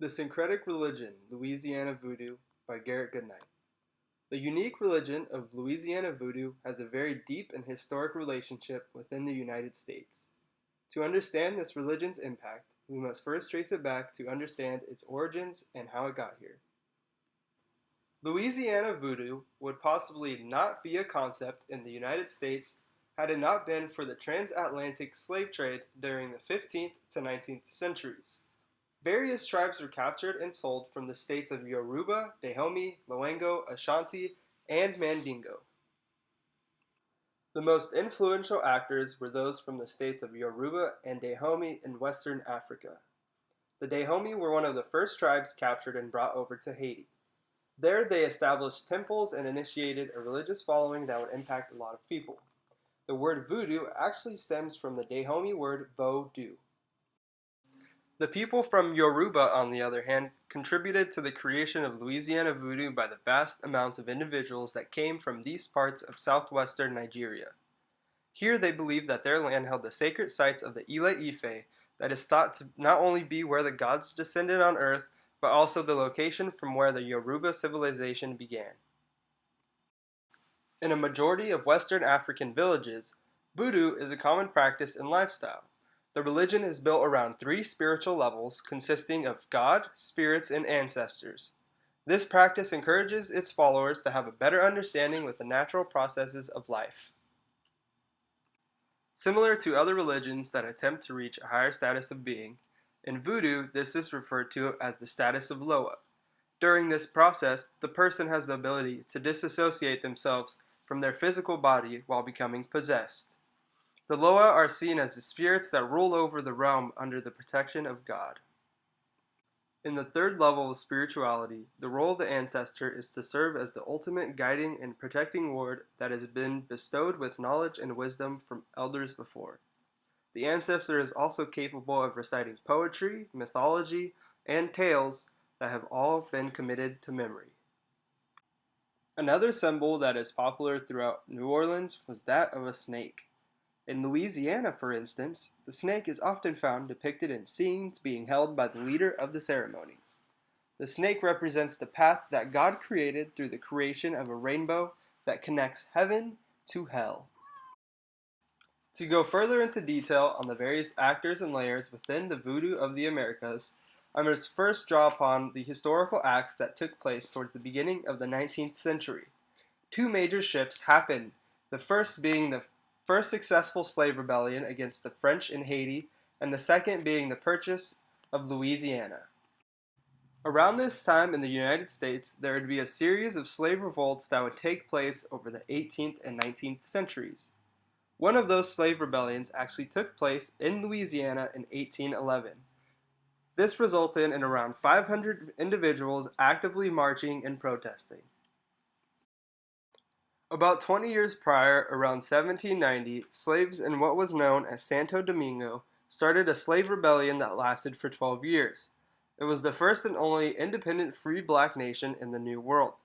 The Syncretic Religion, Louisiana Voodoo by Garrett Goodnight. The unique religion of Louisiana Voodoo has a very deep and historic relationship within the United States. To understand this religion's impact, we must first trace it back to understand its origins and how it got here. Louisiana Voodoo would possibly not be a concept in the United States had it not been for the transatlantic slave trade during the 15th to 19th centuries. Various tribes were captured and sold from the states of Yoruba, Dahomey, Loango, Ashanti, and Mandingo. The most influential actors were those from the states of Yoruba and Dahomey in Western Africa. The Dahomey were one of the first tribes captured and brought over to Haiti. There they established temples and initiated a religious following that would impact a lot of people. The word voodoo actually stems from the Dahomey word vo-do. The people from Yoruba, on the other hand, contributed to the creation of Louisiana Voodoo by the vast amounts of individuals that came from these parts of southwestern Nigeria. Here they believed that their land held the sacred sites of the Ile Ife that is thought to not only be where the gods descended on earth, but also the location from where the Yoruba civilization began. In a majority of Western African villages, voodoo is a common practice and lifestyle. The religion is built around three spiritual levels consisting of God, spirits, and ancestors. This practice encourages its followers to have a better understanding with the natural processes of life. Similar to other religions that attempt to reach a higher status of being, in voodoo this is referred to as the status of Loa. During this process, the person has the ability to disassociate themselves from their physical body while becoming possessed. The Loa are seen as the spirits that rule over the realm under the protection of God. In the third level of spirituality, the role of the ancestor is to serve as the ultimate guiding and protecting ward that has been bestowed with knowledge and wisdom from elders before. The ancestor is also capable of reciting poetry, mythology, and tales that have all been committed to memory. Another symbol that is popular throughout New Orleans was that of a snake. In Louisiana, for instance, the snake is often found depicted in scenes being held by the leader of the ceremony. The snake represents the path that God created through the creation of a rainbow that connects heaven to hell. To go further into detail on the various actors and layers within the voodoo of the Americas, I must first draw upon the historical acts that took place towards the beginning of the 19th century. Two major shifts happened, the first being the first successful slave rebellion against the French in Haiti, and the second being the purchase of Louisiana. Around this time in the United States, there would be a series of slave revolts that would take place over the 18th and 19th centuries. One of those slave rebellions actually took place in Louisiana in 1811. This resulted in around 500 individuals actively marching and protesting. About 20 years prior, around 1790, slaves in what was known as Santo Domingo started a slave rebellion that lasted for 12 years. It was the first and only independent free black nation in the New World.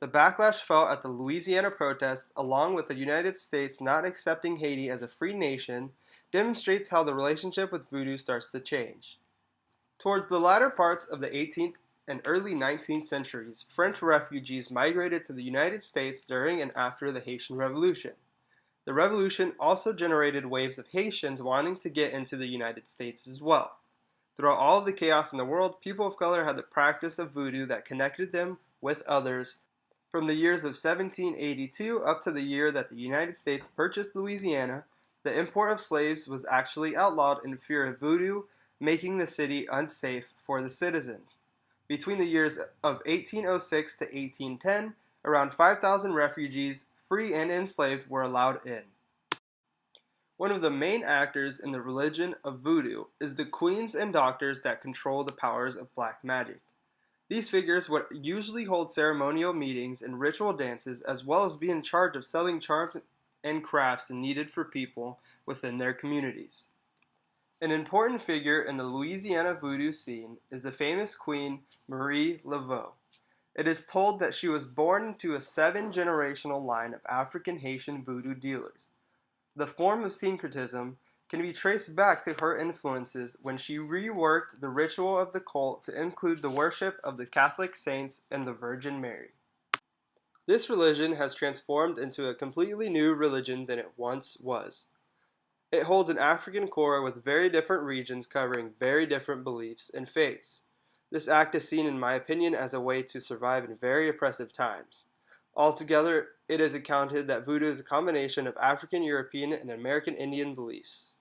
The backlash felt at the Louisiana protest, along with the United States not accepting Haiti as a free nation, demonstrates how the relationship with voodoo starts to change. Towards the latter parts of the 18th and early 19th centuries, French refugees migrated to the United States during and after the Haitian Revolution. The revolution also generated waves of Haitians wanting to get into the United States as well. Throughout all of the chaos in the world, people of color had the practice of voodoo that connected them with others. From the years of 1782 up to the year that the United States purchased Louisiana, the import of slaves was actually outlawed in fear of voodoo, making the city unsafe for the citizens. Between the years of 1806 to 1810, around 5,000 refugees, free and enslaved, were allowed in. One of the main actors in the religion of voodoo is the queens and doctors that control the powers of black magic. These figures would usually hold ceremonial meetings and ritual dances, as well as be in charge of selling charms and crafts needed for people within their communities. An important figure in the Louisiana voodoo scene is the famous Queen Marie Laveau. It is told that she was born into a 7-generational line of African Haitian voodoo dealers. The form of syncretism can be traced back to her influences when she reworked the ritual of the cult to include the worship of the Catholic saints and the Virgin Mary. This religion has transformed into a completely new religion than it once was. It holds an African core with very different regions covering very different beliefs and faiths. This act is seen, in my opinion, as a way to survive in very oppressive times. Altogether, it is accounted that voodoo is a combination of African, European, and American Indian beliefs.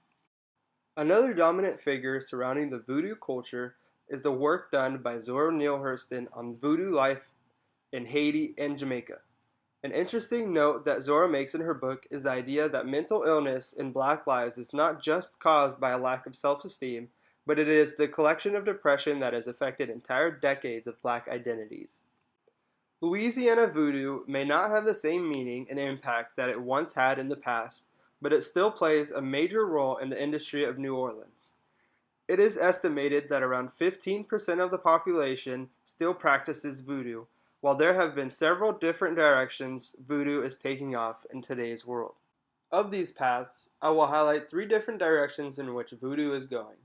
Another dominant figure surrounding the voodoo culture is the work done by Zora Neale Hurston on voodoo life in Haiti and Jamaica. An interesting note that Zora makes in her book is the idea that mental illness in Black lives is not just caused by a lack of self-esteem, but it is the collection of depression that has affected entire decades of Black identities. Louisiana voodoo may not have the same meaning and impact that it once had in the past, but it still plays a major role in the industry of New Orleans. It is estimated that around 15% of the population still practices voodoo, while there have been several different directions voodoo is taking off in today's world. Of these paths, I will highlight three different directions in which voodoo is going.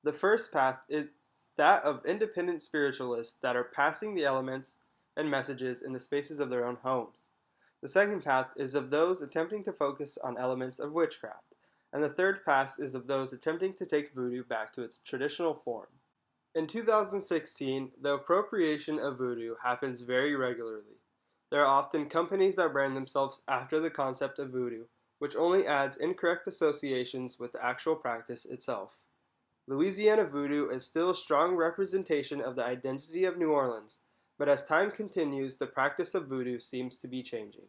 The first path is that of independent spiritualists that are passing the elements and messages in the spaces of their own homes. The second path is of those attempting to focus on elements of witchcraft, and the third path is of those attempting to take voodoo back to its traditional form. In 2016, the appropriation of voodoo happens very regularly. There are often companies that brand themselves after the concept of voodoo, which only adds incorrect associations with the actual practice itself. Louisiana voodoo is still a strong representation of the identity of New Orleans, but as time continues, the practice of voodoo seems to be changing.